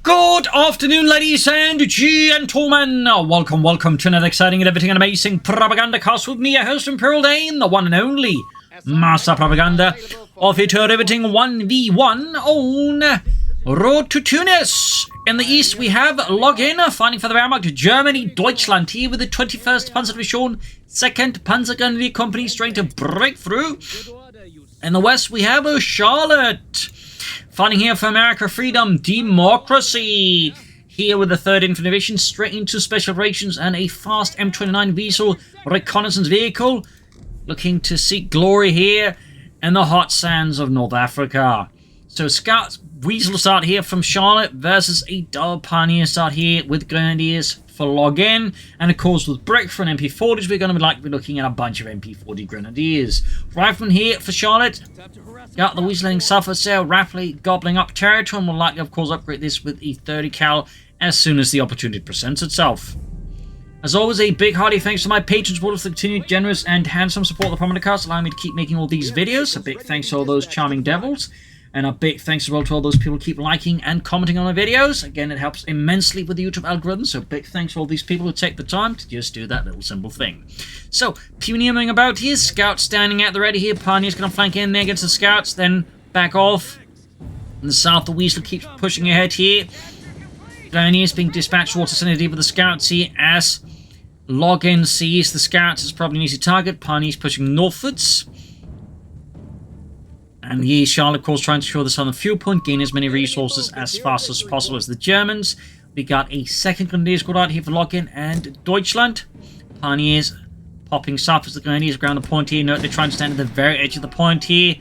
Good afternoon, ladies and gentlemen. Welcome to another exciting and everything amazing Propagandacast with me, your host Imperial Dane, the one and only Master Propaganda of it riveting 1v1 on Road to Tunis. In the east, we have Login fighting for the Wehrmacht Germany, Deutschland here with the 21st Panzerdivision, 2nd Panzergrenadier Company trying to break through. In the west, we have Charlotte fighting here for America, Freedom, Democracy. Here with the 3rd Infantry Division, straight into Special Operations and a fast M29 Weasel reconnaissance vehicle. Looking to seek glory here in the hot sands of North Africa. So Scouts, Weasel start here from Charlotte versus a double Pioneer start here with Grenadiers for Login. And of course with Brick for an MP40s, we're going to be looking at a bunch of MP40 Grenadiers. Rifleman here for Charlotte. Got the Weasel heading south of sail, rapidly gobbling up territory, and will likely, of course, upgrade this with a 30 cal as soon as the opportunity presents itself. As always, a big hearty thanks to my patrons for the continued generous and handsome support of the Propagandacast, allowing me to keep making all these videos. A big thanks to all those charming devils, and a big thanks as well to all those people who keep liking and commenting on my videos. Again, it helps immensely with the YouTube algorithm, so big thanks to all these people who take the time to just do that little simple thing. So, Pioneering about here, Scouts standing at the ready here, Pioneer's going to flank in there against the Scouts, then back off. In the south, the Weasel keeps pushing ahead here. Grenadiers being dispatched towards the vicinity with the Scouts here as Login sees the Scouts as probably an easy target. Pioneer's pushing northwards. And here, Charlotte, of course, trying to secure the southern fuel point, gain as many resources as fast as possible as the Germans. We got a 2nd Grenadier squad out here for Login and Deutschland. Pioneers popping south as the Grenadiers ground the point here. Note they're trying to stand at the very edge of the point here.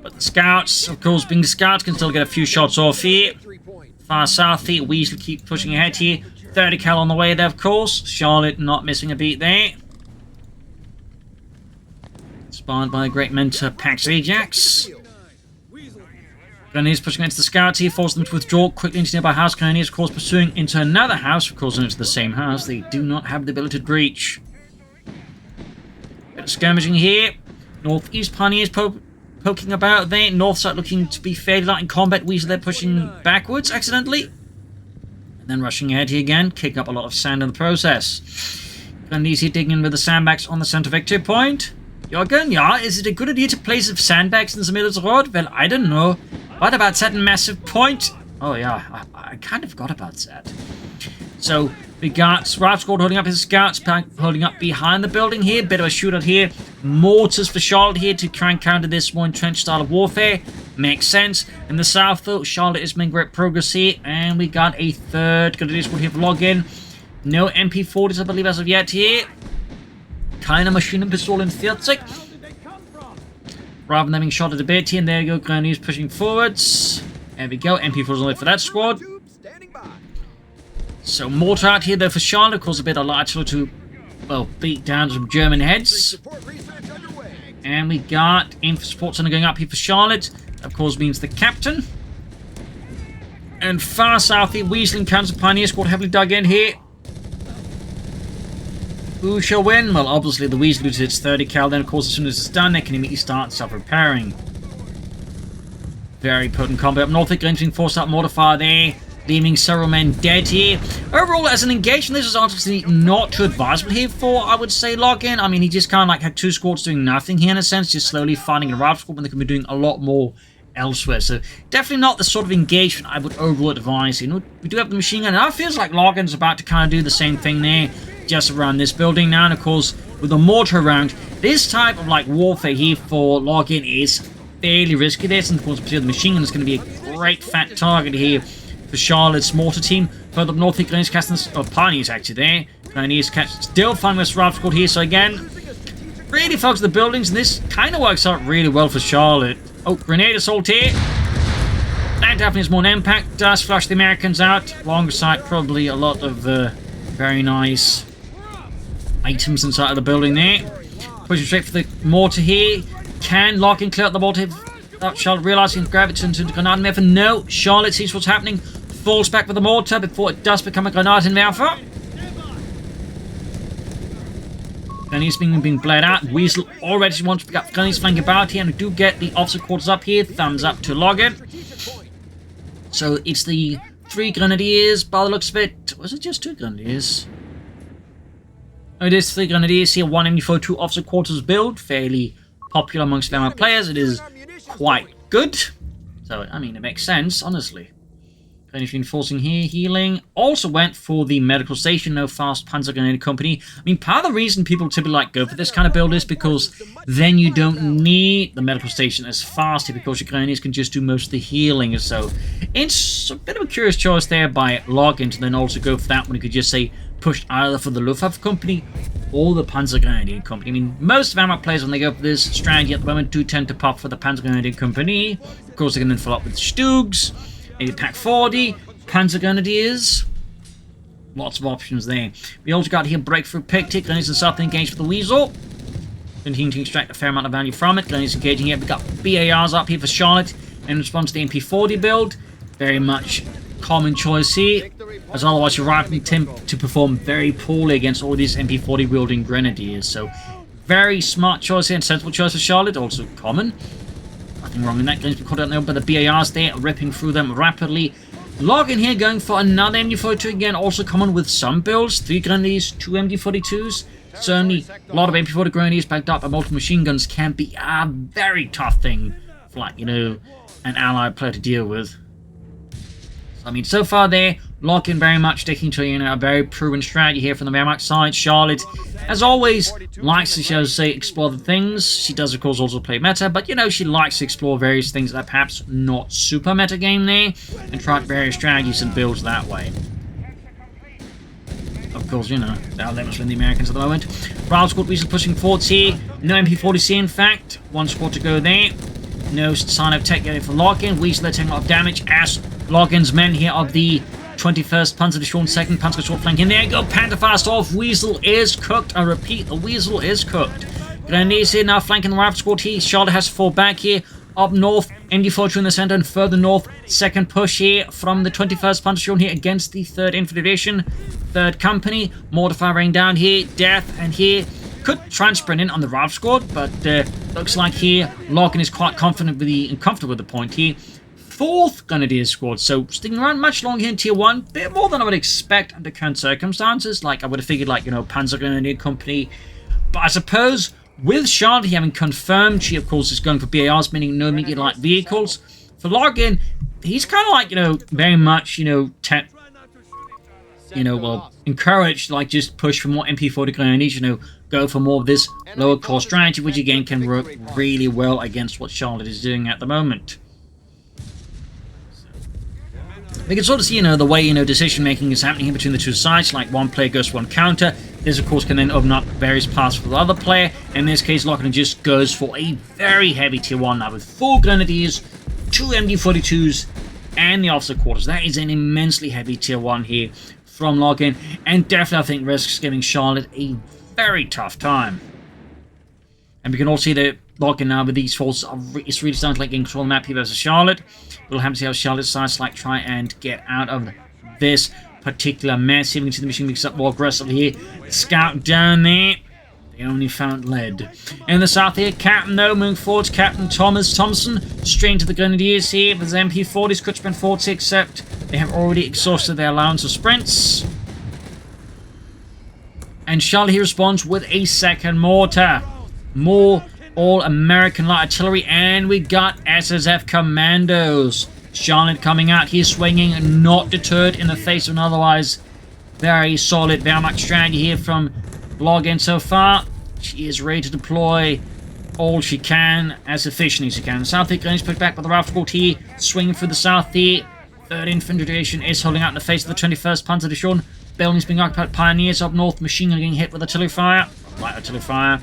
But the Scouts, of course, being Scouts, can still get a few shots off here. Far south here, Weasel keep pushing ahead here. 30 cal on the way there, of course. Charlotte not missing a beat there. Spawned by a great mentor, Pax Ajax. Grenadiers pushing into the Scouts here, force them to withdraw quickly into nearby house. Grenadiers, of course, pursuing into another house. Of course, into the same house. They do not have the ability to breach. Bit of skirmishing here. Northeast Pioneers poking about there. North side looking to be fairly light in combat. Weasel there pushing backwards accidentally. And then rushing ahead here again. Kick up a lot of sand in the process. Grenadiers here digging in with the sandbags on the center victory point. Jürgen, yeah, is it a good idea to place sandbags in the middle of the road? Well, I don't know. What about that massive point? Oh yeah, I kind of forgot about that. So, we got Route Squad holding up his Scouts, holding up behind the building here. Bit of a shootout here. Mortars for Charlotte here to try and counter this more entrenched style of warfare. Makes sense. In the south, though, Charlotte is making great progress here. And we got a 3rd Grenadier squad here for Login. No MP40s, I believe, as of yet here. Keine Maschinenpistole in 40. Rather than being shot at a bit here, and there you go, Grenadiers pushing forwards. There we go, MP4s only for that squad. So mortar out here though for Charlotte, of course a bit of light to, well, beat down some German heads. And we got info support center going up here for Charlotte. Of course means the captain. And far south here, Weasel encounters a Pioneer squad heavily dug in here. Who shall win? Well, obviously the Weasel loses its 30 cal, then of course as soon as it's done, they can immediately start self-repairing. Very potent combat up north, getting forced out mortar fire there, leaving several men dead here. Overall, as an engagement, this is obviously not too advisable here for, I would say, Login. I mean, he just kind of like had 2 squads doing nothing here in a sense, just slowly finding a route squad when they could be doing a lot more elsewhere. So definitely not the sort of engagement I would overall advise. You know, we do have the machine gun, and it feels like Login's about to kind of do the same thing there, just around this building now. And of course, with the mortar round, this type of like warfare here for Login is fairly risky. There's, and of course, the machine gun is going to be a great fat target here for Charlotte's mortar team. Further up north, the Grenadiers casting this, Pioneers actually there. Grenadiers still finding this route squad here. So again, really focus the buildings, and this kind of works out really well for Charlotte. Oh, grenade assault here. That definitely has more impact. Does flush the Americans out. Alongside probably a lot of very nice items inside of the building there. Pushing straight for the mortar here. Can Login clear out the mortar without Charlotte realizing gravity into the Granatenwerfer? No. Charlotte sees what's happening. Falls back with the mortar before it does become a Granatenwerfer. Then he's being bled out. Weasel already wants to pick up Gunny's flank about here, and we do get the officer quarters up here. Thumbs up to Login. So it's the 3 grenadiers by the looks of it. Was it just 2 grenadiers? Oh, it is 3 grenadiers here. 1 MD42 officer quarters build. Fairly popular amongst Wehrmacht players. It is quite good. So, I mean, it makes sense, honestly. Grenadiers reinforcing here, healing. Also went for the medical station, no fast panzer grenade company. I mean, part of the reason people typically go for this kind of build is because then you don't need the medical station as fast because your grenadiers can just do most of the healing. So it's a bit of a curious choice there by Login to then also go for that when you could just say push either for the Luftwaffe company or the Panzer Grenadier company. I mean, most Wehrmacht players when they go for this strategy at the moment do tend to pop for the Panzer Grenadier company. Of course, they can then follow up with Stugs. Maybe Pack 40, Panzer Grenadiers. Lots of options there. We also got here Breakthrough Pictic, Grenadiers and South engaged with the Weasel. Continuing to extract a fair amount of value from it. Grenadiers engaging here. We got BARs up here for Charlotte in response to the MP40 build. Very much common choice here, as otherwise you're likely to perform very poorly against all these MP40 wielding Grenadiers. So very smart choice here and sensible choice for Charlotte. Also common. Nothing wrong in that. Going to be caught out there, but the BARs there ripping through them rapidly. Login here going for another MD42 again, also common with some builds. 3 Grenadiers, 2 MD42s. Certainly a lot of MP40 Grenadiers backed up by multiple machine guns can be a very tough thing for, like, you know, an allied player to deal with. So, I mean, so far there, Login very much sticking to, you know, a very proven strategy here from the Wehrmacht side. Charlotte, as always, likes to, shall I say, explore the things. She does, of course, also play meta, but, you know, she likes to explore various things that are perhaps not super meta game there, and try various strategies and builds that way. Of course, you know, there are limits from the Americans at the moment. Royal Squad Weasel pushing forwards here. No MP40C, in fact. 1 squad to go there. No sign of tech yet for Login. Weasel are taking a lot of damage as Login's men here of the 21st Panzer Division, 2nd Panzer short flank in there. Go Pantherfast off. Weasel is cooked. I repeat, the Weasel is cooked. Grenadiers here now flanking the Rifle Squad here. Charlotte has to fall back here. Up north, MD42 in the center, and further north, second push here from the 21st Panzer Division here against the 3rd Infantry Division. 3rd Company, mortar fire raining down here. Death, and here could try and sprint in on the Rifle Squad, but looks like here Login is quite confident with the and comfortable with the point here. 4th Grenadier Squad, so sticking around much longer here in Tier 1, bit more than I would expect under current circumstances. Like, I would have figured, like, you know, Panzer Grenadier Company, but I suppose with Charlotte having confirmed, she of course is going for BARs, meaning no immediate light vehicles. For Login, he's kind of like, you know, very much, you know, encouraged, like, just push for more MP40 Grenadiers, you know, go for more of this lower cost strategy, which again can work really well against what Charlotte is doing at the moment. We can sort of see, you know, the way, you know, decision making is happening here between the two sides. Like, one player goes for one counter. This, of course, can then open up various paths for the other player. In this case, Login just goes for a very heavy Tier 1 now with 4 Grenadiers, 2 MD42s, and the officer quarters. That is an immensely heavy Tier 1 here from Login, and definitely, I think, risks giving Charlotte a very tough time. And we can all see that Login now with these forces, it's really starting to, like, control the map here versus Charlotte. We'll have to see how Charlotte decides to, like, try and get out of this particular mess. Here we can see the machine mix up more aggressively here. Scout down there. They only found lead. In the south here, Captain, though, moving forwards. Captain Thompson, straight into the Grenadiers here. There's MP40s, could sprint forwards, except they have already exhausted their allowance of sprints. And Charlotte here responds with a 2nd mortar. More all-American light artillery, and we got SSF commandos. Charlotte coming out here swinging, not deterred in the face of an otherwise very solid Wehrmacht strategy here from Login so far. She is ready to deploy all she can, as efficiently as she can. South here, Grenadiers pushed back by the Rifle Squad here, swinging through the south here. 3rd Infantry Division is holding out in the face of the 21st Panzer Division. Buildings being occupied, Pioneers up north, machine gun getting hit with artillery fire. Light artillery fire.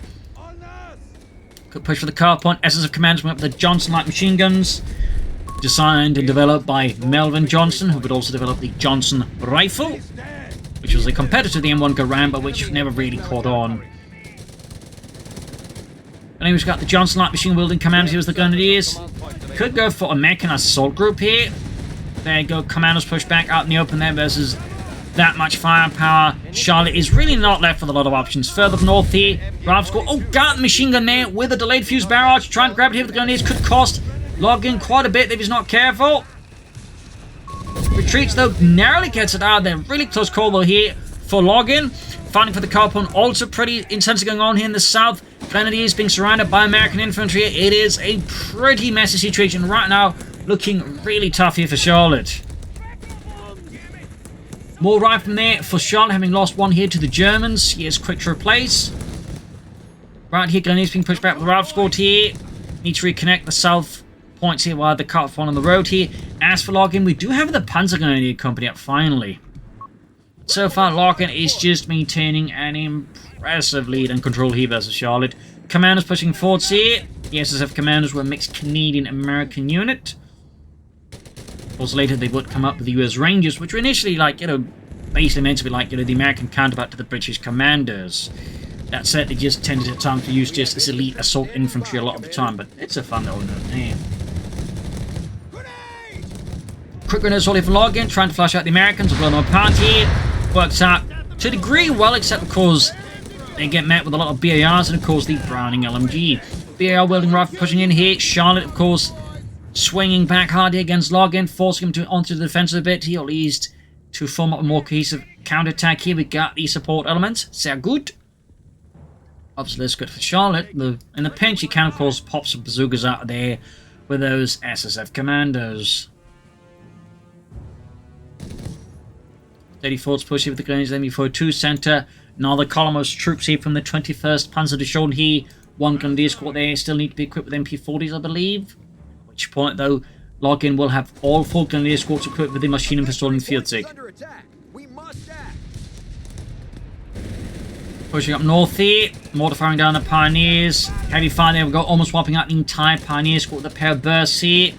Good push for the car point. SSF commandos went up with the Johnson light machine guns. Designed and developed by Melvin Johnson, who would also develop the Johnson rifle, which was a competitor to the M1 Garand, but which never really caught on. And we've got the Johnson light machine wielding commandos here as the Grenadiers. Could go for a mechanized assault group here. There you go, commandos push back out in the open there versus that much firepower. Charlotte is really not left with a lot of options. Further north here, Rifle Squad. Oh, got the machine gun there with a delayed fuse barrage. Trying to grab it here with the Grenadiers could cost Login quite a bit if he's not careful. Retreats, though, narrowly gets it out there. Really close call, though, here for Login. Fighting for the car point, also pretty intense going on here in the south. Grenadiers being surrounded by American infantry. It is a pretty messy situation right now. Looking really tough here for Charlotte. More right from there for Charlotte, having lost one here to the Germans. He is quick to replace. Right here, Grenadiers being pushed back with the Ralph squad here. Need to reconnect the south points here while the car point on the road here. As for Login, we do have the Panzer Grenadier Company up finally. So far, Larkin is just maintaining an impressive lead and control here versus Charlotte. Commanders pushing forwards here. The SSF commanders were a mixed Canadian-American unit. Also later, they would come up with the US Rangers, which were initially, like, you know, basically meant to be like, you know, the American counterpart to the British commanders. That said, they just tended at times to use just this elite assault infantry a lot of the time, but it's a fun little name. Quick grenades all here for Login, trying to flush out the Americans, blow them apart here. Works out to a degree well, except of course they get met with a lot of BARs and of course the Browning LMG. BAR wielding rifle pushing in here. Charlotte, of course, swinging back hard here against Login, forcing him to onto the defensive a bit here, at least to form up a more cohesive counterattack here. We got the support elements. Sehr good. Obviously, that's good for Charlotte. In the pinch, you can, of course, pop some bazookas out of there with those SSF commandos. 34's push here with the Grenadiers, ME42 center. Another column of troops here from the 21st Panzer Division here. One Grenadier squad there. Still need to be equipped with MP40s, I believe. At which point, though, Login will have all 4 Grenadier squads equipped with the machine and pistol and field sig. Pushing up north here. Mortar firing down the Pioneers. Heavy fire there. We've got almost wiping out the entire Pioneer squad with a pair of bursts here.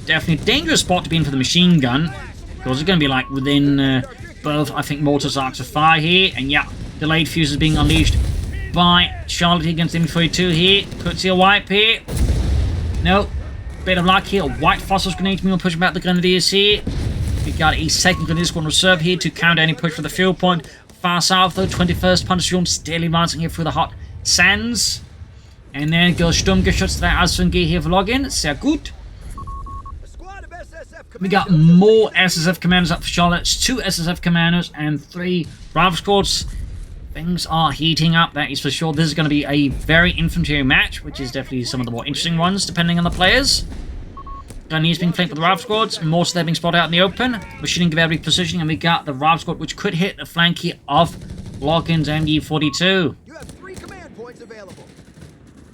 Definitely a dangerous spot to be in for the machine gun. Because it's going to be like within both, I think, mortars arcs of fire here. And yeah, delayed fuses being unleashed by Charlotte against ME42 here. Could see a wipe here. No. Bit of luck here. A white phosphorus grenade being pushing back the Grenadiers here. We got a second Grenadier squad reserve here to counter any push for the field point. Far south, though, 21st Panzer still advancing here through the hot sands. And then goes Sturmgeschütz der Ausfanggehe here for Login. Sehr gut. We got more SSF commanders up for Charlotte. 2 SSF commanders and 3 Bravo squads. Things are heating up, that is for sure. This is going to be a very infantry match, which is definitely some of the more interesting ones, depending on the players. Grenadiers being flanked with the Rav squads. Mortars there being spotted out in the open. Machining gewehr repositioning, and we got the Rav squad, which could hit the flank here of Login's MG42. You have 3 command points available.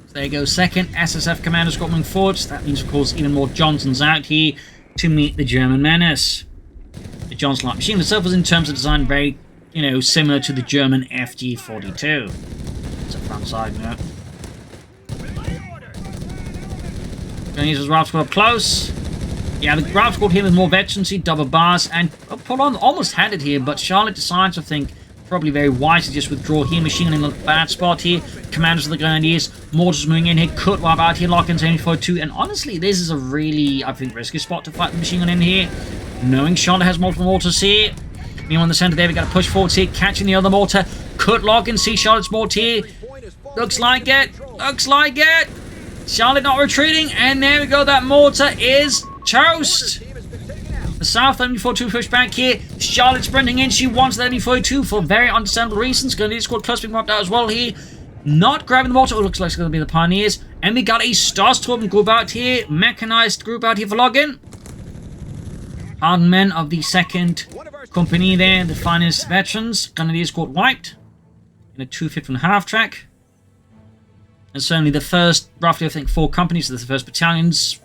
So there you go, second SSF commander squad moving forwards. That means, of course, even more Johnsons out here to meet the German menace. The Johnson light machine itself was, in terms of design, very, you know, similar to the German FG42. It's a fun side note. Grenadiers with Rav squad up close. Yeah, the Rav squad here with more veterans, double bars, and Poland almost had it here, but Charlotte decides, I think, probably very wise to just withdraw here. Machine gun in a bad spot here. Commanders of the Grenadiers. Mortars moving in here. Could wipe out here. Lock into ME42. And honestly, this is a really, I think, risky spot to fight the machine gun in here. Knowing Charlotte has multiple mortars here. Meanwhile, in the center there, we got to push forwards here. Catching the other mortar. Could lock and see Charlotte's mortar here. Looks like it. Looks like it. Charlotte not retreating. And there we go. That mortar is toast. The South ME42 push back here. Charlotte sprinting in. She wants the ME42 for very understandable reasons. Grenadier squad close being wiped out as well here. Not grabbing the mortar. It looks like it's going to be the Pioneers. And we got a Starstorm group out here. Mechanized group out here for Login. Hardened men of the 2nd Company there. The finest veterans. Grenadier squad wiped. In a 250.5 track. And certainly the first, roughly I think 4 companies, so the first battalions,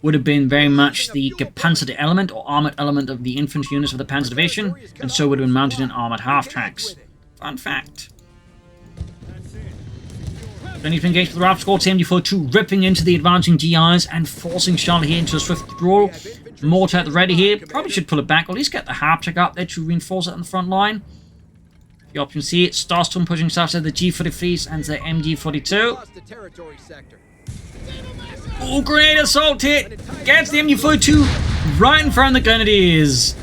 would have been very much the gepanzerte element or armored element of the infantry units of the Panzer Division, and so would have been mounted in armored half-tracks. Fun fact. Then he's been engaged with the Rav squad, MG42 ripping into the advancing GIs and forcing Charlotte here into a swift withdrawal. Mortar at the ready here. Probably should pull it back, or at least get the half-track up there to reinforce it on the front line. The options here, Starstorm pushing south to the G43s and the MG42. Oh, grenade assault hit! Gets the MG42 right in front of the Grenadiers.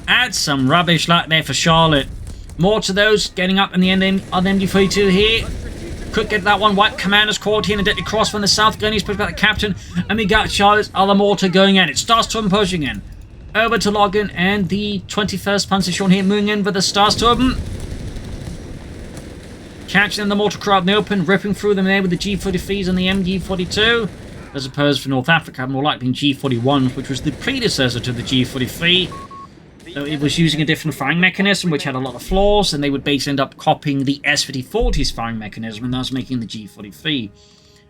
That's some rubbish luck there for Charlotte. More to those getting up in the end of the MG42 here. Could get that one. White Commander's caught here in a deadly cross from the south. Grenadiers push back the captain. And we got Charlotte's other mortar going at it. Starstorm pushing in. over to Logan, and the 21st Panzer here moving in with the Starsturm. Catching the mortar crowd in the open, ripping through them there with the G43s and the MG42. As opposed for North Africa, more likely G41, which was the predecessor to the G43. So it was using a different firing mechanism, which had a lot of flaws, and they would basically end up copying the S5040's firing mechanism, and thus making the G43.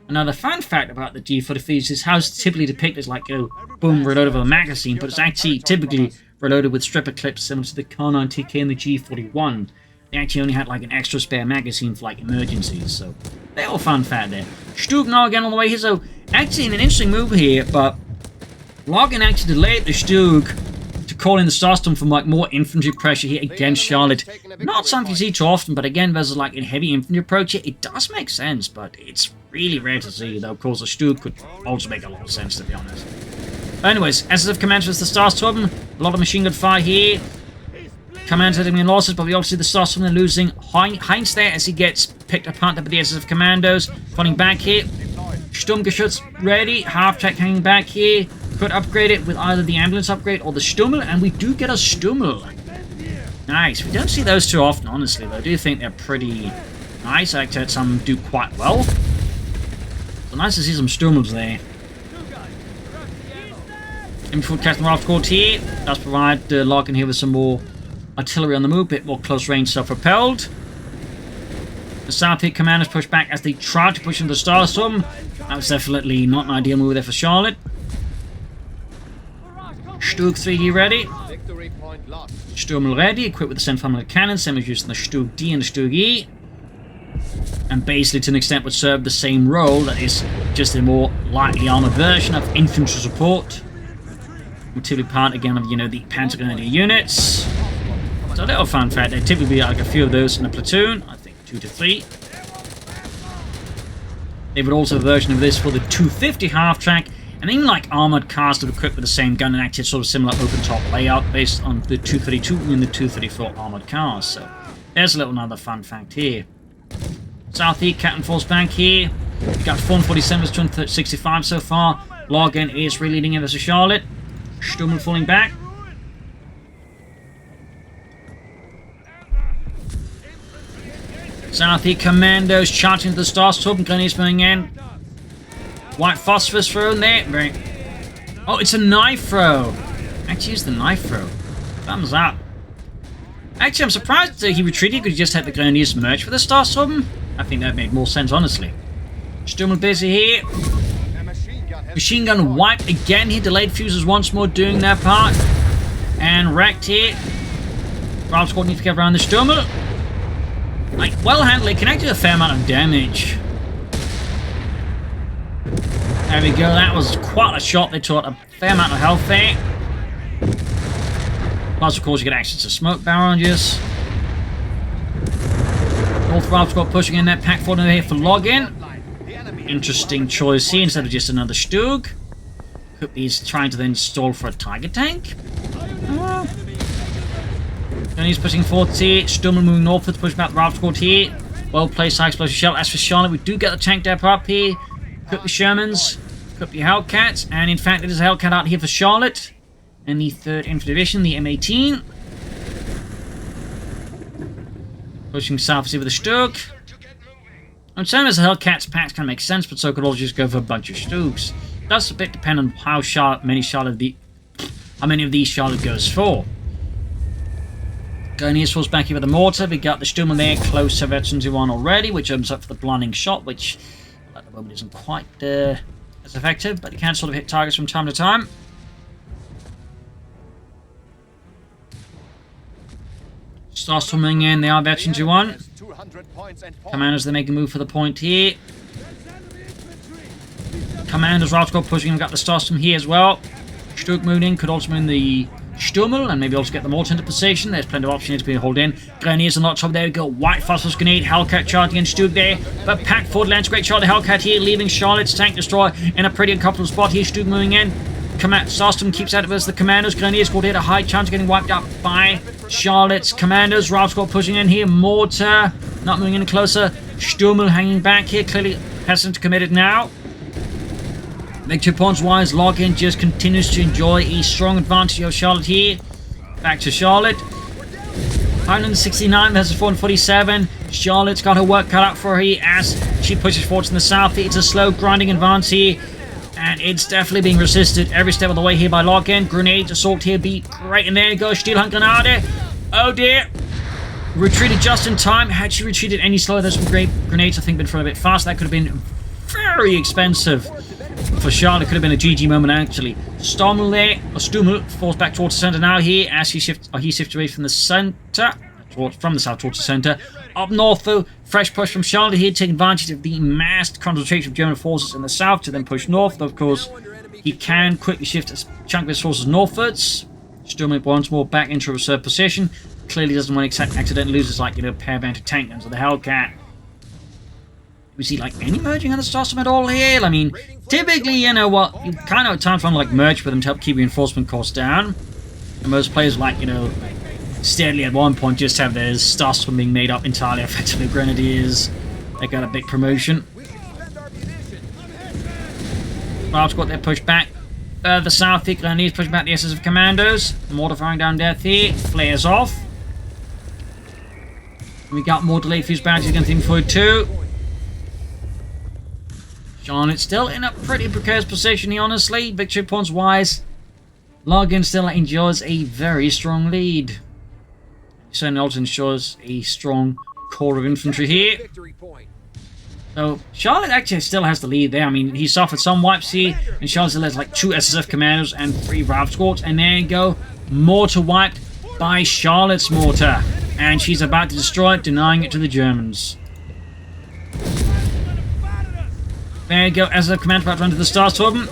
Another fun fact about the G43s is how it's typically depicted as like, oh, boom, reloaded with a magazine, but it's actually typically reloaded with stripper clips similar to the Kar9TK and the G41. They actually only had like an extra spare magazine for like emergencies, so they're all fun fact there. Stug now again on the way here, so actually an interesting move here, but Logan actually delayed the Stug to call in the Starstorm from like more infantry pressure here against Charlotte. Not something you see too often, but again, versus like a heavy infantry approach here, it does make sense, but it's really rare to see, though of course a Stug could also make a lot of sense, to be honest. Anyways, SSF commands with the Starstorm, a lot of machine gun fire here. Commandos taking in losses, but we obviously the Starstorm are losing Heinz there as he gets picked apart by the SSF commandos. Falling back here. Sturmgeschütz ready, half-track hanging back here. Could upgrade it with either the ambulance upgrade or the Stummel, and we do get a Stummel. Nice. We don't see those too often, honestly, though. I do think they're pretty nice. I actually had some do quite well. So nice to see some Stummels there. Infantry Captain Ralph Court here. Does provide Logan here with some more artillery on the move, bit more close range self-propelled. The South Peak commanders push back as they try to push into the Starstorm. That was definitely not an ideal move there for Charlotte. Stug 3 here ready. Sturmel ready, equipped with the Senfamily cannon, same as using the Stug D and the Stug E. And basically to an extent would serve the same role, that is just a more lightly armored version of infantry support. Typically part again of, you know, the Panzer Grenadier units. So a little fun fact, there typically be like a few of those in a platoon, I think 2 to 3. They would also have a version of this for the 250 half-track, and even like armored cars that are equipped with the same gun and actually sort of similar open-top layout based on the 232 and the 234 armored cars. So there's a little another fun fact here. South East, Captain Force Bank here. We've got 447s, 265 so far. Logan is really leading versus Charlotte. Stummel falling back. Southeast commandos charging into the Starstorm. Grenadiers moving in. White phosphorus thrown there. Very. Oh, it's a knife throw. Actually, use the knife throw. Thumbs up. Actually, I'm surprised that he retreated. Could he just have the Grenadiers merge with the Starstorm? I think that made more sense, honestly. Stummel busy here. Machine gun wiped again. He delayed fuses once more, doing their part. And wrecked here. Ralph squad needs to get around the Stummel. Like, well handled. It connected a fair amount of damage. There we go. That was quite a shot. They took a fair amount of health there. Plus, of course, you get access to smoke barrages. North Ralph squad pushing in that pack forward here for login. Interesting choice here instead of just another Stug. Could be he's trying to then stall for a Tiger tank. Then he's pushing forward here. Stummel moving northward to push back Ralph squad here. Well placed high explosive shell. As for Charlotte, we do get the tank depot up here. Could be Shermans. Could be Hellcats. And in fact, it is a Hellcat out here for Charlotte. And the 3rd Infantry Division, the M18. Pushing south here with a Stug. I'm saying as a Hellcats packs kind of make sense, but so could also just go for a bunch of Stugs. Does a bit depend on how many of these Charlotte goes for. Grenadiers falls back here with the mortar. We got the Stummel there close to veteran 2-1 already, which opens up for the blinding shot, which at the moment isn't quite as effective, but you can sort of hit targets from time to time. Starts coming in, they are veteran 2-1. Commanders, they make a move for the point here. Commanders, Ralph squad pushing, we've got the Starstorm here as well. Stug moving in, could also move in the Stummel, and maybe also get the mortar into position. There's plenty of options to be hold in. Grenadiers on the top, there we go. White phosphorus grenade, Hellcat charging against Stug there. But packed forward lands, great shot. The Hellcat here, leaving Charlotte's tank destroyer in a pretty uncomfortable spot here. Stug moving in. Starstorm keeps out of us. The Commandos, Grenadiers squad here, a high chance of getting wiped out by Charlotte's Commandos. Ralph squad pushing in here. Mortar, not moving in closer. Stummel hanging back here, clearly hesitant to commit it now. Victory points wise, Login just continues to enjoy a strong advantage over Charlotte here. Back to Charlotte. 169 versus 447. Charlotte's got her work cut out for her here as she pushes forwards in the south. It's a slow grinding advance here, and it's definitely being resisted every step of the way here by Login. Grenades, assault here beat great, and there you go, Steelhunter Grenade. Oh dear. Retreated just in time. Had she retreated any slower, those were great grenades, I think, been for a bit fast. That could have been very expensive for Charlotte. Could have been a GG moment, actually. Stummel there, or Stummel, falls back towards the center now here as he shifts away from the center, from the south towards the center. Up north, though, fresh push from Charlotte here, taking advantage of the massed concentration of German forces in the south to then push north. Of course, he can quickly shift a chunk of his forces northwards. Stummel once more back into a reserve position. Clearly doesn't want to accidentally lose his, like, pair banter tank guns or the Hellcat. We see, like, any merging on the Starstorm at all here? I mean, typically, you know what, you kind of at times want to, like, merge with them to help keep reinforcement costs down. And most players, like, you know, steadily at one point just have their Starstorm being made up entirely effectively Grenadiers. They got a big promotion. Rob's got their push back. The south, the Grenadiers push back the SS of Commandos. Mortar firing down death here. Flares off. We got more delayed fuse bounties against Infantry 2. Charlotte's still in a pretty precarious position here, honestly. Victory points wise, Login still enjoys a very strong lead. Certainly also ensures a strong core of infantry here. So Charlotte actually still has the lead there. I mean, he suffered some wipes here, and Charlotte still has like 2 SSF commandos and 3 RAV squads. And there you go, mortar wiped by Charlotte's mortar. And she's about to destroy it, denying it to the Germans. There you go, as the command about to run to the Starstorm.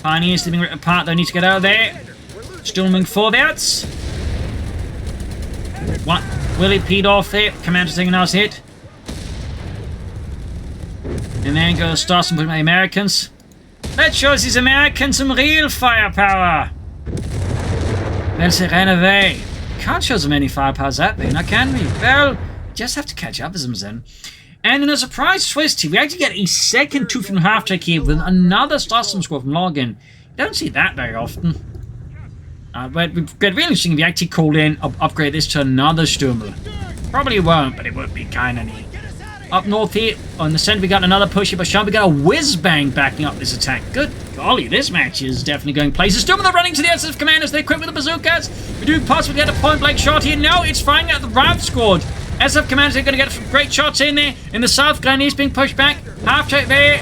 Pioneers being ripped apart, they need to get out of there. Storming forwards. What? Willie peed off there. Commander's taking a nice hit. And then go Starstorm putting the Americans. That shows these Americans some real firepower. They'll say run away. Can't show so many firepowers that way, now can we? Well, just have to catch up with them then. And in a surprise twist here, we actually get a second 2.5 check here with another Starstorm squad from Login. You don't see that very often. But it would be really interesting if you actually called in, upgrade this to another Stummel. Probably won't, but it would be kind of neat. Up north here, on the center, we got another push here, but we got a whiz-bang backing up this attack. Good golly, this match is definitely going places. Stummel, they're running to the SS commanders. They're equipped with the bazookas. We do possibly get a point-blank shot here. No, it's firing at the RAV squad. SF commanders are going to get some great shots in there. In the south, Grenadiers being pushed back. Half check there.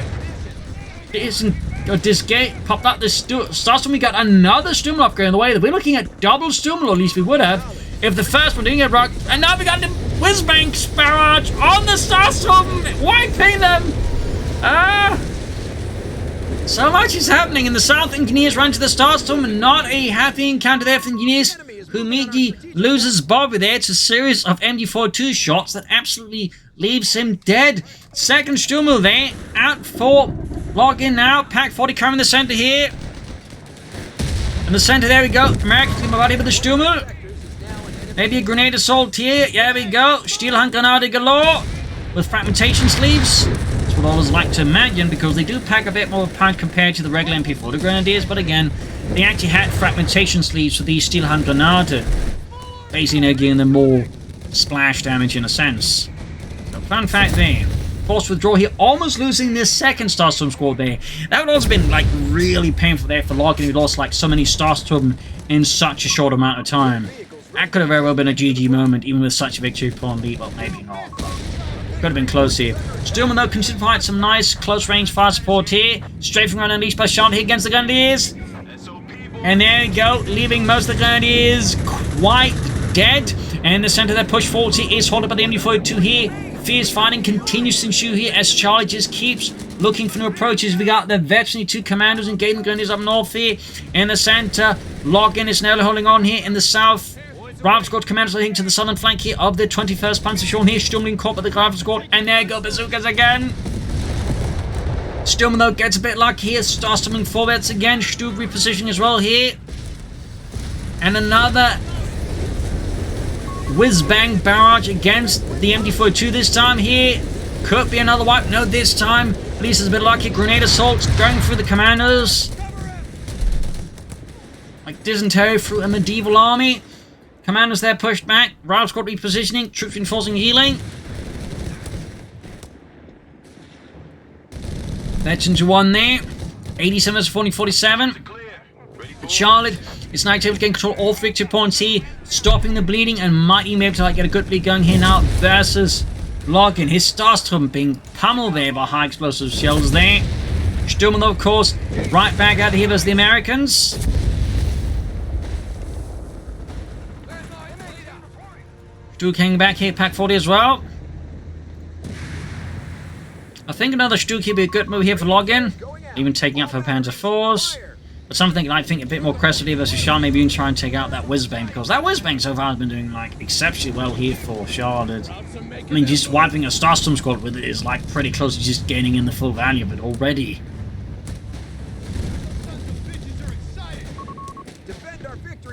This gate popped up. This Starstorm, we got another Stummel upgrade on the way. We're looking at double Stummel, or at least we would have, if the first one didn't get rocked. And now we got the whiz-bang barrage on the Starstorm, wiping them. So much is happening in the south. Engineers run to the Starstorm, and not a happy encounter there for Engineers, who immediately loses Bobby there. It's a series of MG42 shots that absolutely leaves him dead. Second Stummel there, out for Login now. Pack 40 coming in the center here. In the center, there we go. Americans team about here with the Stummel. Maybe a grenade assault here. Yeah, there we go. Steelhunter Grenade galore with fragmentation sleeves. That's what I always like to imagine, because they do pack a bit more pound compared to the regular MP40 Grenadiers. But again, they actually had fragmentation sleeves for these Steelhunter Grenade, basically giving them more splash damage in a sense. So fun fact there. Forced withdraw here, almost losing this second Starstorm squad there. That would also been like really painful there for Login, who lost like so many Starstorm in such a short amount of time. That could have very well been a GG moment, even with such a victory upon lead. Well, maybe not. Could have been close here. Stillman, though, continues to provide some nice close-range fire support here. Strafing around unleashed by Charlotte here against the Grenadiers. And there you go, leaving most of the Grenadiers quite dead. And in the center of their push forward here is halted by the MD42 here. Fierce fighting continues to ensue here as Charlie just keeps looking for new approaches. We got the veteran 2 commandos engaging Grenadiers up north here. In the center, Login is now holding on here in the south. RAV squad commandos leading to the southern flank here of the 21st Panzer shown here. Stummling caught by the RAV squad. And there go bazookas again. Stummel, though, gets a bit lucky here. Starstorming forwards again. Stug repositioning as well here. And another whiz-bang barrage against the MD42 this time here. Could be another wipe. No, this time. At least it's a bit lucky. Grenade assaults going through the commandos. Like dysentery through a medieval army. Commanders there pushed back. Route squad repositioning. Troops reinforcing healing. Veterans 1 there. 87 versus 40-47. Charlotte is now able to gain control of all 3 victory points here, stopping the bleeding, and might even be able to get a good bleed going here now versus Login. His Starstrom being pummeled there by high explosive shells there. Sturman, though, of course, right back out of here versus the Americans. Stu coming back here, Pack 40 as well. I think another Stu here would be a good move here for Login, even taking out for Panzer IVs. But something I think a bit more aggressively versus Charlotte, maybe even try and take out that Whizbang, because that Whizbang so far has been doing like exceptionally well here for Charlotte. I mean, just wiping a Starstorm squad with it is like pretty close to just gaining in the full value of it already.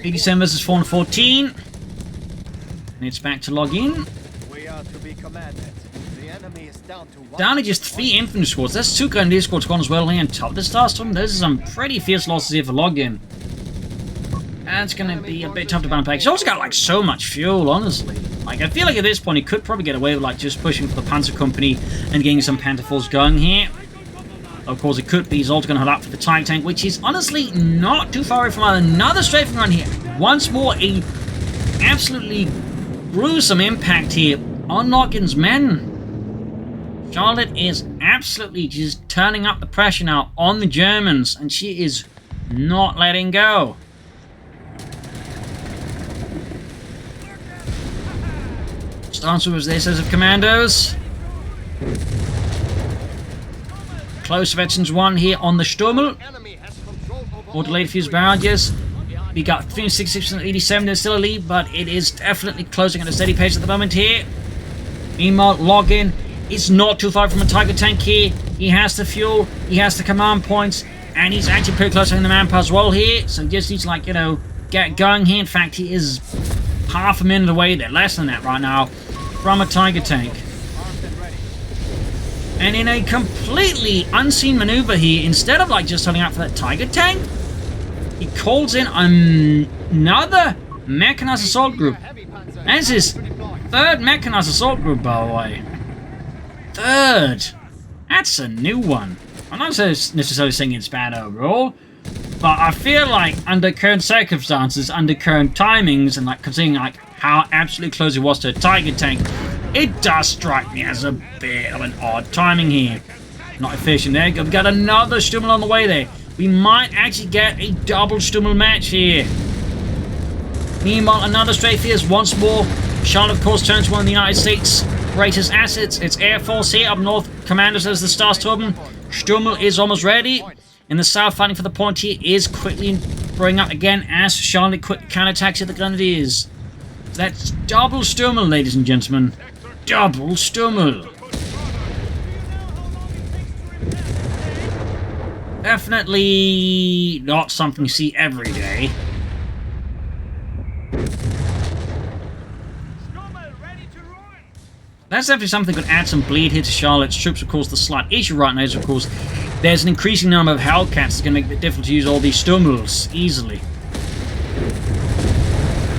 87 versus 414. And it's back to log in. We are to be commanded. The enemy is down to Down to just 3 infantry squads. That's 2 Grenadier squads gone as well here on top of the Starstorm. Those are some pretty fierce losses here for Login. That's going to be a bit tough to bounce back. He's also got like so much fuel, honestly. Like, I feel like at this point he could probably get away with like just pushing for the Panzer Company and getting some Panther Force going here. Of course, it could be he's also going to hold out for the Tiger Tank, which is honestly not too far away from another strafing run here. Once more, a absolutely gruesome impact here on Login's men. Charlotte is absolutely just turning up the pressure now on the Germans, and she is not letting go. Starts with their set of commandos. Close veterans 1 here on the Sturmel. More delayed fuse barrages. We got 366 and 87. There's still a lead, but it is definitely closing at a steady pace at the moment here. Meanwhile, Login is not too far from a Tiger Tank here. He has the fuel, he has the command points, and he's actually pretty close on the manpower as well here. So he just needs to, like, you know, get going here. In fact, he is half a minute away there, less than that right now, from a Tiger Tank. And in a completely unseen maneuver here, instead of like just holding out for that Tiger Tank, he calls in another Mechanized Assault Group. That's his 3rd Mechanized Assault Group, by the way. 3rd. That's a new one. I'm not necessarily saying it's bad overall, but I feel like under current circumstances, under current timings, and like considering like how absolutely close it was to a Tiger Tank, it does strike me as a bit of an odd timing here. Not efficient there. We've got another Stummel on the way there. We might actually get a double Stummel match here. Meanwhile, another strafe here is once more. Charlotte, of course, turns to one of the United States' greatest assets. It's Air Force here up north. Commanders as the Starsturm. Stummel is almost ready. In the south, fighting for the point here is quickly throwing up again as Charlotte quick counterattacks at the Grenadiers. That's double Stummel, ladies and gentlemen. Double Stummel. Definitely not something you see every day. That's definitely something that could add some bleed here to Charlotte's troops. Of course, the slight issue right now is, of course, there's an increasing number of Hellcats that's going to make it difficult to use all these Stummels easily.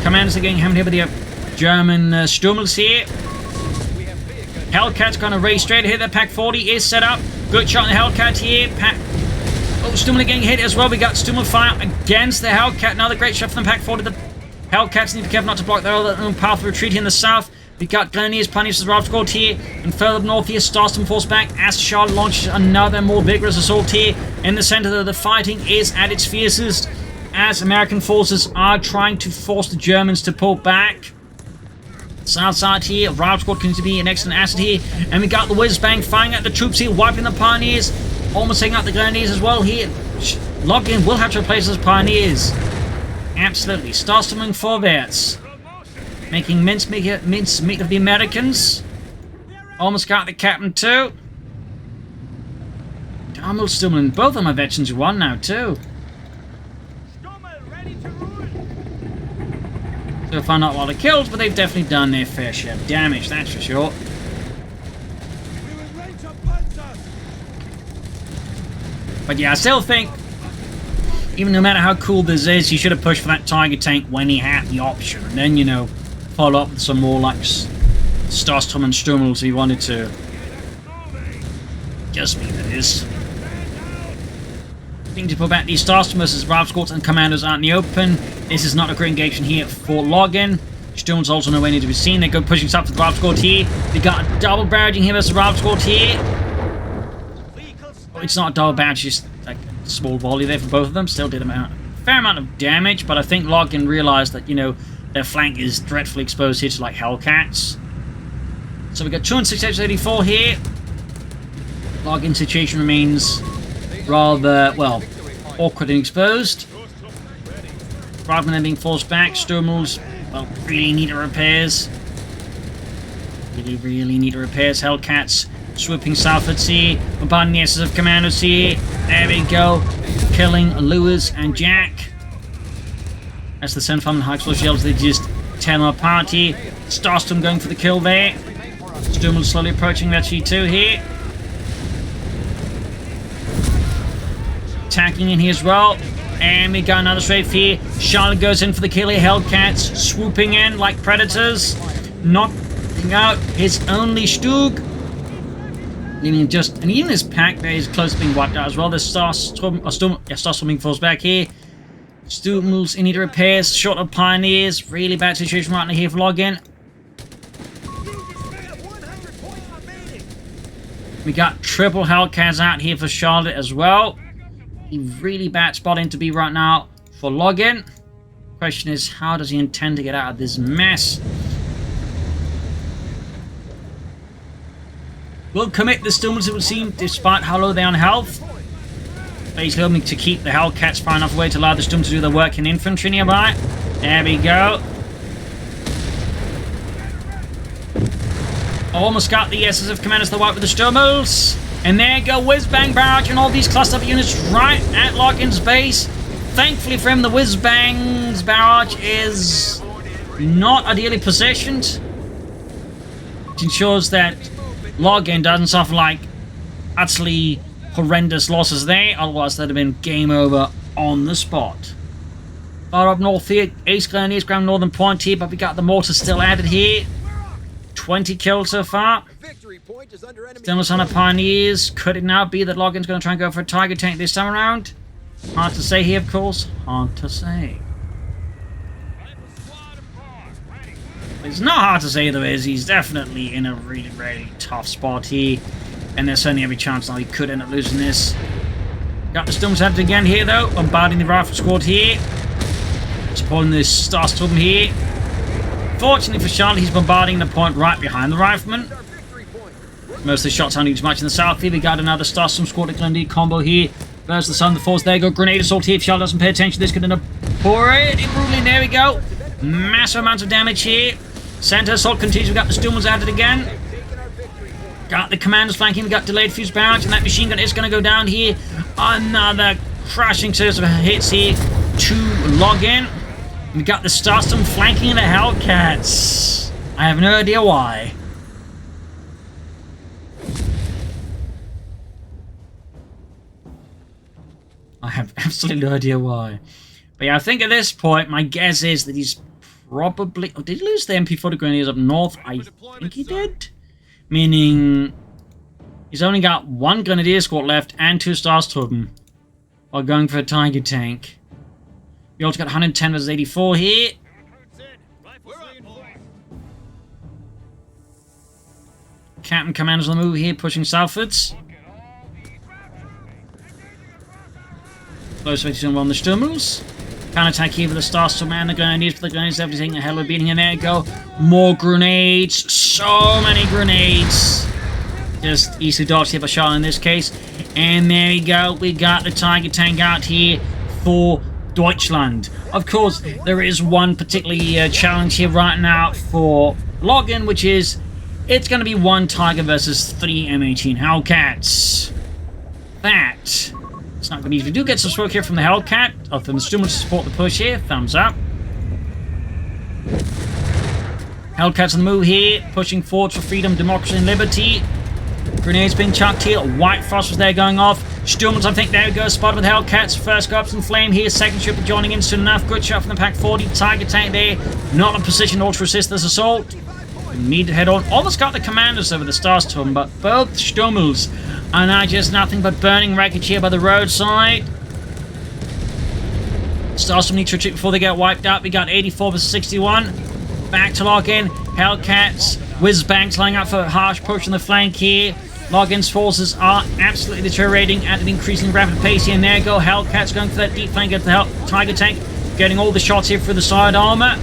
Commanders are getting hammered here by the German Stummels here. Hellcat's going to race straight ahead. The Pack 40 is set up. Good shot on the Hellcat here. Stummel getting hit as well. We got Stummel fire against the Hellcat. Another great shot from the Pack 40. The Hellcats need to be careful not to block their own path of retreat here in the south. We got Grenadiers, Pioneers, the Rob squad here. And further up north here, Starstorm force back as Charlotte launches another more vigorous assault here. In the center, the fighting is at its fiercest as American forces are trying to force the Germans to pull back. South side here, Rob squad continues to be an excellent asset here. And we got the Whizbang firing at the troops here, wiping the Pioneers. Almost taking out the Grenadiers as well here. Login will have to replace those Pioneers. Absolutely. Starstorming Forvets. Making mincemeat of the Americans. Almost got the captain too. Darmel Stummel. Both of them are veterans who won now too. So find out a lot of kills, but they've definitely done their fair share of damage, that's for sure. But yeah, I still think, even no matter how cool this is, he should have pushed for that Tiger tank when he had the option. And then, you know, follow up with some more like Starstorm and Sturmels if he wanted to. Just me, that is. Need to put back these Starstorm versus Rav Squads and Commandos out in the open. This is not a great engagement here for Login. Sturmels also nowhere near to be seen. They go pushing south for the Rav Squad here. We got a double barraging here versus Rav Squad here. Oh, it's not a double barrage, just like a small volley there for both of them. Still did a fair amount of damage, but I think Login realized that, you know, their flank is dreadfully exposed here to like Hellcats. So we got 268-84 here. Login situation remains rather, well, awkward and exposed. Rather than being forced back, Sturmels, well, really need repairs. Really need repairs. Hellcats swooping southwards here. Bombarding the SSF Commandos here. There we go. Killing Lewis and Jack. As the Senfarm and High Explosive Shells, they just tear them apart here. Starstorm going for the kill there. Sturmels slowly approaching that G2 here. Attacking in here as well. And we got another strafe here. Charlotte goes in for the kill here. Hellcats swooping in like predators. Knocking out his only Stug. Leaving just, and even his pack there is close to being wiped out as well. There's Starstorm being forced back here. Sturmels in need of repairs. Short of Pioneers. Really bad situation right now here for Login. We got triple Hellcats out here for Charlotte as well. A really bad spotting to be right now for Login. Question is, how does he intend to get out of this mess? Will commit the Sturmels, it would seem, despite how low they are on health. But he's hoping to keep the Hellcats far enough away to allow the Sturmels to do their work in infantry nearby. There we go. Almost got the SSF Commanders to wipe with the Sturmels. And there you go, Whiz-Bang Barrage and all these cluster of units right at Login's base. Thankfully for him, the Whiz-Bang's Barrage is not ideally positioned. Which ensures that Login doesn't suffer like utterly horrendous losses there. Otherwise, that'd have been game over on the spot. Far up north here, Ace Grenadiers ground northern point here, but we got the mortars still added here. 20 kills so far. Still no sign of Pioneers. Could it now be that Login's going to try and go for a Tiger tank this time around? Hard to say here, of course. Hard to say. It's not hard to say, though, is he's definitely in a really, really tough spot here. And there's certainly every chance now he could end up losing this. Got the Storms added again here, though. Bombarding the Rifle Squad here. Supporting this Starstorm here. Fortunately for Charlotte, he's bombarding the point right behind the Rifleman. Most of the shots aren't too much in the south here. We got another Starstorm Squad at Glendy combo here. Versus the Sun, the Force. There you go. Grenade Assault here. If Charlotte doesn't pay attention, this could end up pretty brutally. There we go. Massive amounts of damage here. Center Assault continues. We got the Stormers added again. Got the Commanders flanking. We got delayed fuse barrage. And that machine gun is going to go down here. Another crashing series of hits here to Login. We got the Starstorm flanking the Hellcats. I have no idea why. I have absolutely no idea why. But yeah, I think at this point, my guess is that he's probably... Oh, did he lose the MP40 Grenadiers up north? I think he did. Meaning, he's only got one Grenadier squad left and 2 Starstorm while going for a Tiger tank. We also got 110 versus 84 here. Captain Commanders on the move here, pushing southwards. Close range on the Sturmels. Counter-attack here with the Starstorm and the Grenadiers. But the Grenadiers are taking a hell of a beating. And there you go. More grenades. So many grenades. Just easily dodged here by Charlotte in this case. And there we go. We got the Tiger tank out here for Deutschland. Of course, there is one particularly challenge here right now for Login, which is it's going to be 1 Tiger versus 3 M18 Hellcats. That... it's not going to be easy. We do get some smoke here from the Hellcat. Oh, from the Sturmels to support the push here. Thumbs up. Hellcats on the move here. Pushing forward for freedom, democracy, and liberty. Grenades being chucked here. White Frost was there going off. Sturmels, I think, there we go. Spotted with Hellcats. First go up some flame here. Second ship joining in soon enough. Good shot from the Pack 40. Tiger tank there. Not in position to resist this assault. We need to head on. Almost got the commanders over the Starstorm, but both Sturmels are now just nothing but burning wreckage here by the roadside. Starstorm need to retreat before they get wiped out. We got 84 versus 61. Back to lock in. Hellcats. Whizbangs lining up for a harsh push on the flank here. Login's forces are absolutely deteriorating at an increasingly rapid pace here. And there go Hellcats going for that deep flank at the Tiger tank. Getting all the shots here for the side armor.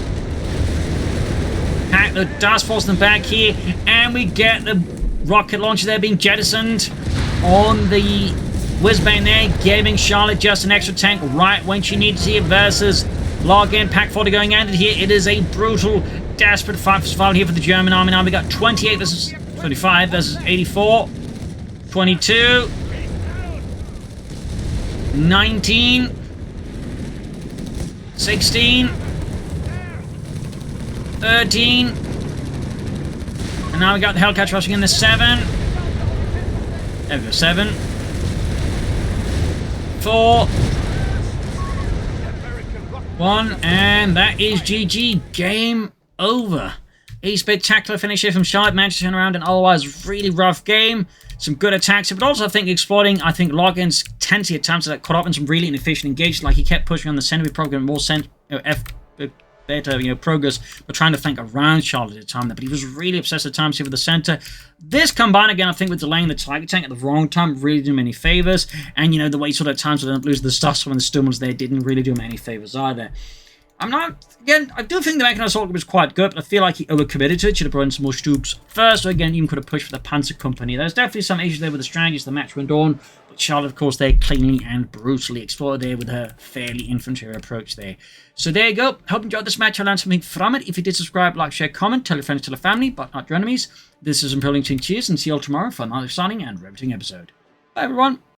Hack the Dust Force them back here. And we get the rocket launcher there being jettisoned on the Whizbang there. Giving Charlotte just an extra tank right when she needs it versus Login. Pack 40 going ended here. It is a brutal, desperate fight for survival here for the German army. Now we got 28 versus 35 versus 84. 22, 19, 16, 13, and now we got the Hellcats rushing in the 7. There we go, 7, 4, 1, and that is GG. Game over. A spectacular finish here from Charlotte. Managed to turn around an otherwise really rough game. Some good attacks, but also I think exploiting, Login's tendency at times that caught up in some really inefficient engagement. Like he kept pushing on the center, we probably more beta, progress, but trying to think around Charlotte at the time. But he was really obsessed at times here with the center. This combined again, I think, with delaying the Tiger tank at the wrong time, really did him any favors. And the way sort of at times they don't lose the stuff when the Sturmels there didn't really do him any favors either. I do think the Mechanized assault was quite good, but I feel like he overcommitted to it. Should have brought in some more troops first, or again, even could have pushed for the Panzer Company. There's definitely some issues there with the strategies the match went on, but Charlotte, of course, they cleanly and brutally exploited there with her fairly infantry approach there. So there you go. Hope you enjoyed this match. I learned something from it. If you did, subscribe, like, share, comment, tell your friends, tell your family, but not your enemies. This is Imperial Cheers, and see you all tomorrow for another exciting and riveting episode. Bye, everyone.